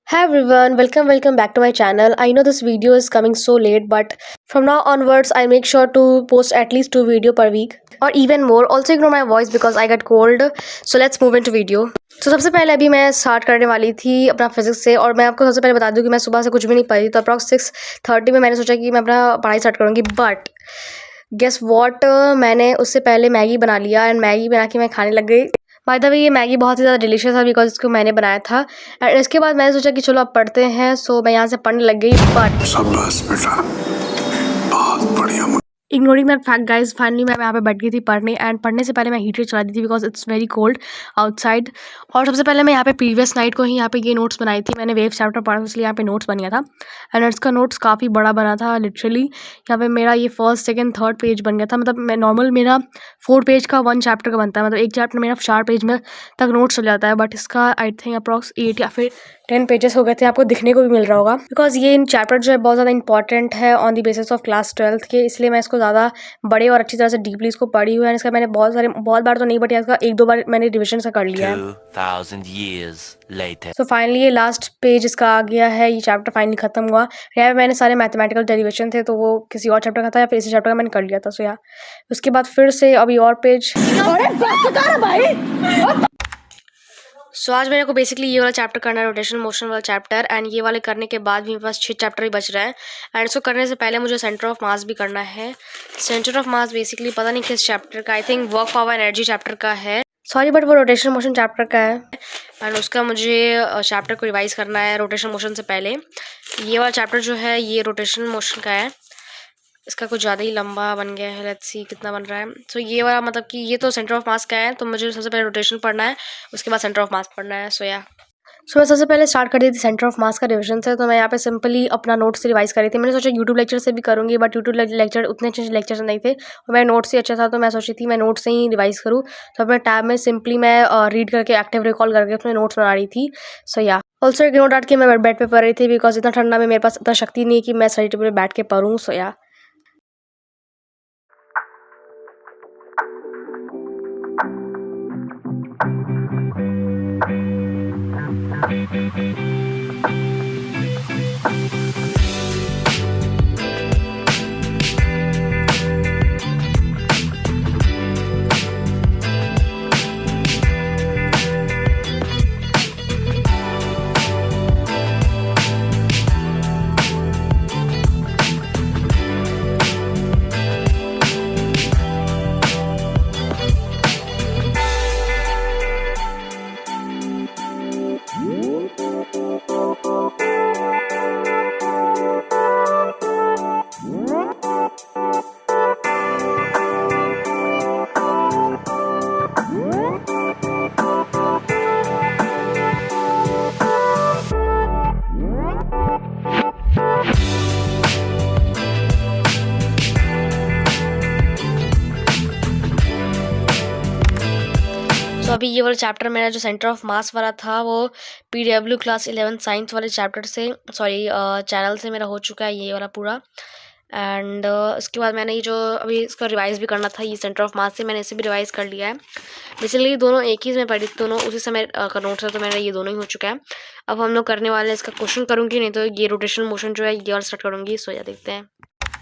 Hi everyone, welcome back to my channel. I know this video is coming so late, but from now onwards I make sure to post at least two video per week or even more. Also ignore my voice because I get cold. So let's move into video. तो सबसे पहले अभी मैं start करने वाली थी अपना physics से, और मैं आपको सबसे पहले बता दूं कि मैं सुबह से कुछ भी नहीं पढ़ी। तो अप्रॉक्स 6:30 में मैंने सोचा कि मैं अपना पढ़ाई स्टार्ट करूँगी, बट गेस वॉट, मैंने उससे पहले मैगी बना लिया एंड मैगी बना के मैं खाने लग गई। बाय द वे ये मैगी बहुत ही ज़्यादा डिलीशियस है बिकॉज इसको मैंने बनाया था। एंड इसके बाद मैंने सोचा कि चलो अब पढ़ते हैं, सो मैं यहाँ से पढ़ने लग गई। बट शाबाश बेटा, बहुत बढ़िया। Ignoring that fact guys, finally मैं यहाँ पे बैठ गई थी पढ़ने, एंड पढ़ने से पहले मैं हीटर चला दी थी because it's very cold outside. और सबसे पहले मैं यहाँ पे प्रीवियस नाइट को ही यहाँ पे ये नोट्स बनाई थी। मैंने वेव चैप्टर पढ़ा इसलिए यहाँ पे नोट्स बन गया था, एंड इसका नोट्स काफ़ी बड़ा बना था लिटरली। यहाँ पे मेरा ये फर्स्ट सेकंड थर्ड पेज बन गया था। मतलब मैं नॉर्मल मेरा 4 पेज का 1 चैप्टर का बनता है, मतलब एक चैप्टर मेरा 4 पेज में तक नोट्स चल जाता है, बट इसका आई थिंक अप्रॉक्स 8 या फिर 10 पेजेस हो गए थे। आपको दिखने को भी मिल रहा होगा बिकॉज ये इन चैप्टर जो है बहुत ज़्यादा इंपॉर्टेंट है on the basis of class 12th के, इसलिए मैं इसको ज़्यादा बड़े और अच्छी तरह से डीपली इसको पढ़ी हुई है। इसका मैंने बहुत बार तो नहीं, बट इसका 1-2 बार मैंने रिविजन सा कर लिया है। 2000 years later. सो फाइनली ये लास्ट पेज इसका आ गया है, ये चैप्टर फाइनली खत्म हुआ। यहाँ पे मैंने सारे मैथमेटिकल डेरिवेशन थे तो वो किसी और चैप्टर का था या फिर इसी चैप्टर का मैंने कर लिया था। सो उसके बाद फिर से अभी और पेज। सो आज मेरे को बेसिकली ये वाला चैप्टर करना है, रोटेशन मोशन वाला चैप्टर, एंड ये वाले करने के बाद भी मेरे पास 6 चैप्टर ही बच रहे हैं। एंड इसको करने से पहले मुझे सेंटर ऑफ मास भी करना है। सेंटर ऑफ मास बेसिकली पता नहीं किस चैप्टर का, I think work power energy chapter का है, सॉरी बट वो रोटेशन मोशन चैप्टर का है। एंड उसका मुझे चैप्टर को रिवाइज करना है रोटेशन मोशन से पहले। ये वाला चैप्टर जो है ये रोटेशन मोशन का है, इसका कुछ ज़्यादा ही लंबा बन गया है। लेट्स सी कितना बन रहा है। सो ये वाला मतलब कि ये तो सेंटर ऑफ मास का है, तो मुझे सबसे पहले रोटेशन पढ़ना है, उसके बाद सेंटर ऑफ मास पढ़ना है। सो मैं सबसे पहले स्टार्ट कर दी थी सेंटर ऑफ मास का रिविजन से। तो मैं यहाँ पे सिंपली अपना नोट्स से रिवाइज कर रही थी। मैंने सोचा यूट्यूब लेक्चर से भी करूँगी, बट यूट्यूब लेक्चर उतने अच्छे लेक्चर नहीं थे और मेरा नोट्स ही अच्छा था, तो मैं सोची थी मैं नोट्स से ही रिवाइज करूँ। तो अपने टैब में सिंपली मैं रीड करके एक्टिव रिकॉल करके अपने नोट्स बना रही थी। ऑल्सो इग्नोर दैट कि मैं बेड पे पढ़ रही थी बिकॉज इतना ठंडा में मेरे पास इतना शक्ति नहीं है कि मैं स्टडी टेबल पे बैठ के पढ़ूँ। तो अभी ये वाला चैप्टर मेरा जो सेंटर ऑफ मास वाला था वो PW क्लास 11 साइंस वाले चैप्टर से चैनल से मेरा हो चुका है ये वाला पूरा। एंड उसके बाद मैंने ये जो अभी इसका रिवाइज़ भी करना था ये सेंटर ऑफ मास से, मैंने इसे भी रिवाइज़ कर लिया है। बेसिकली दोनों एक ही में पढ़ी, दोनों उसी समय का नोट्स है, तो मेरा ये दोनों ही हो चुका है। अब हम लोग करने वाले हैं इसका क्वेश्चन करूँगी, नहीं तो ये रोटेशन मोशन जो है ये और स्टार्ट करूँगी। सो या देखते हैं।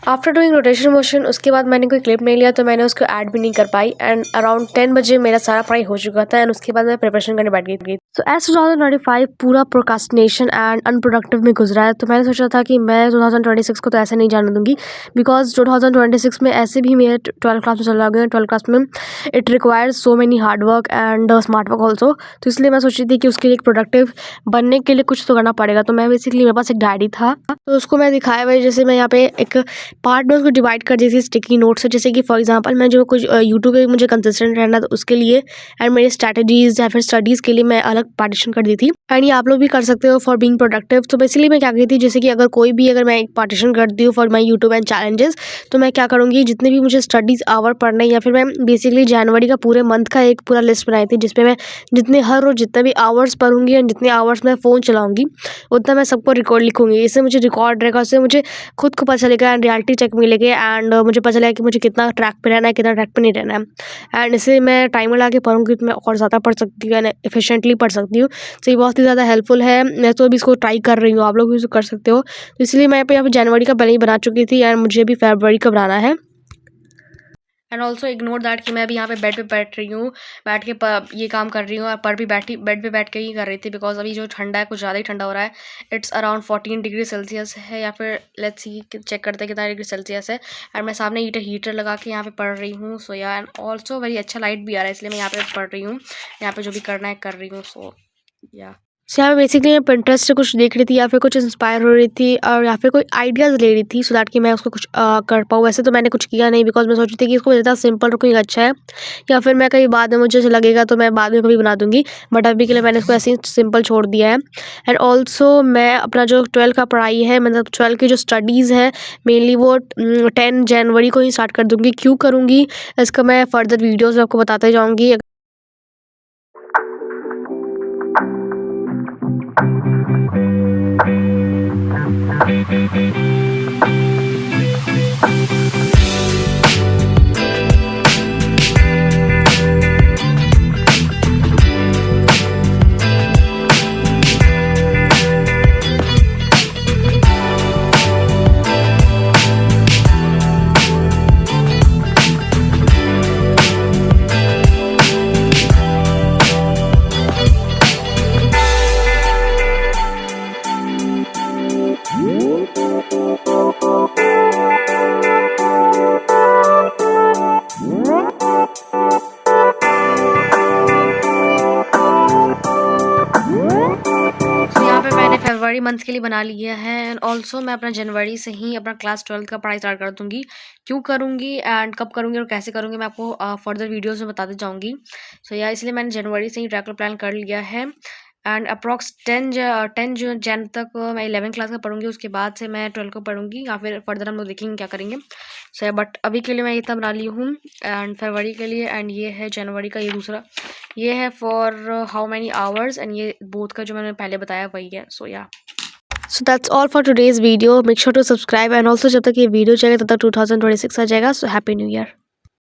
आफ्टर डूइंग रोटेशन मोशन उसके बाद मैंने कोई क्लिप नहीं लिया, तो मैंने उसको ऐड भी नहीं कर पाई। एंड अराउंड 10 बजे मेरा सारा पढ़ाई हो चुका था, एंड उसके बाद मैं प्रिपरेशन करने बैठ गई। तो एज 2025 पूरा प्रोकास्टिनेशन एंड अनप्रोडक्टिव में गुजरा है, तो मैंने सोचा था कि मैं 2026 को तो ऐसे नहीं जाने दूंगी बिकॉज 2026 में ऐसे भी मेरे 12th क्लास में चल रहा गया। 12th क्लास में it requires so many hard work and smart work also, तो इसलिए मैं सोची थी कि उसके लिए एक प्रोडक्टिव बनने के लिए कुछ तो करना पड़ेगा। तो मैं बेसिकली मेरे पास एक डायरी था, तो उसको मैं दिखाया भाई, जैसे मैं यहाँ पे एक पार्ट में उसको डिवाइड कर दी थी स्टिकी नोट से। जैसे कि फॉर एग्जांपल मैं जो कुछ यूट्यूब पे मुझे कंसिस्टेंट रहना था उसके लिए, एंड मेरी स्ट्रैटेजीज या फिर स्टडीज़ के लिए मैं अलग पार्टीशन कर दी थी। एंड ये आप लोग भी कर सकते हो फॉर बीइंग प्रोडक्टिव। तो बेसिकली मैं क्या करी थी, जैसे कि अगर मैं एक पार्टीशन करती हूँ for my YouTube and challenges, तो मैं क्या करूँगी, जितने भी मुझे स्टडीज़ आवर पढ़ने, या फिर मैं बेसिकली जनवरी का पूरे मंथ का एक पूरा लिस्ट बनाई थी जिसपे मैं जितने हर रोज जितने भी आवर्स पढ़ूंगी एंड जितने आवर्स मैं फ़ोन चलाऊंगी उतना मैं सबको रिकॉर्ड लिखूंगी। इससे मुझे रिकॉर्ड रहेगा, उससे मुझे खुद को पता चलेगा एंड रियलिटी चेक मिलेगी, एंड मुझे पता चलेगा कि मुझे कितना ट्रैक पे रहना है, कितना ट्रैक पे नहीं रहना है। एंड इसे मैं टाइमर लगा के पढ़ूंगी तो मैं और ज़्यादा पढ़ सकती हूँ एंड एफिशिएंटली पढ़ सकती हूँ। तो ये बहुत ही ज़्यादा हेल्पफुल है, मैं तो अभी इसको ट्राई कर रही हूँ, आप लोग भी इसको कर सकते हो। तो इसलिए मैं यहाँ पे जनवरी का पहले ही बना चुकी थी एंड मुझे भी फरवरी का बनाना है। एंड ऑल्सो इग्नोर दैट कि मैं अभी यहाँ पे बेड पे बैठ रही हूँ, बैठ के ये काम कर रही हूँ, और पर भी बेड पे बैठ के ही कर रही थी बिकॉज अभी जो ठंडा है कुछ ज़्यादा ही ठंडा हो रहा है। इट्स अराउंड 14 डिग्री सेल्सियस है, या फिर लेट्स सी चेक करते हैं कितना डिग्री सेल्सियस है। एंड मैं सामने हीटर लगा के यहाँ पे पढ़ रही हूँ। सो या एंड ऑल्सो वेरी अच्छा लाइट भी आ रहा है, इसलिए मैं यहाँ पे पढ़ रही हूँ, यहाँ पे जो भी करना है कर रही हूँ। सो या यहाँ पे बेसिकली मैं पिंटरेस्ट से कुछ देख रही थी, या फिर कुछ इंस्पायर हो रही थी, और या फिर कोई आइडियाज़ ले रही थी, सो दैट कि मैं उसको कुछ कर पाऊँ। वैसे तो मैंने कुछ किया नहीं बिकॉज मैं सोच रही थी कि इसको ज़्यादा सिंपल रखूँगी अच्छा है, या फिर मैं कहीं बाद में मुझे ऐसा लगेगा तो मैं बाद में कभी बना दूँगी, बट अभी के लिए मैंने इसको ऐसे ही सिंपल छोड़ दिया है। एंड ऑल्सो मैं अपना जो 12 का पढ़ाई है, मतलब 12 की जो स्टडीज़ है मेनली वो 10 जनवरी को ही स्टार्ट कर दूँगी। क्यों करूँगी इसका मैं फर्दर वीडियोज़ में आपको बताते जाऊँगी। फरवरी मंथ के लिए बना लिया है, एंड ऑल्सो मैं अपना जनवरी से ही अपना क्लास 12 का पढ़ाई स्टार्ट कर दूँगी। क्यों करूँगी एंड कब करूँगी और कैसे करूँगी मैं आपको फर्दर वीडियोज़ में बताते जाऊँगी। सो या इसलिए मैंने जनवरी से ही ट्रैक प्लान कर लिया है। एंड अप्रॉक्स 10 जन तक मैं 11 क्लास का पढ़ूँगी, उसके बाद से मैं 12 को पढ़ूँगी, या फिर फर्दर हम लोग देखेंगे क्या करेंगे। सो बट अभी के लिए मैं इतना बना ली हूँ एंड फरवरी के लिए, एंड ये है जनवरी का, ये दूसरा ये है for how many hours, and ये बोथ का जो मैंने पहले बताया वही है। सो या So that's all for today's video. Make sure to subscribe, and also जब तक ये वीडियो जाएगा तब तक 2026 आ जाएगा. So happy new year.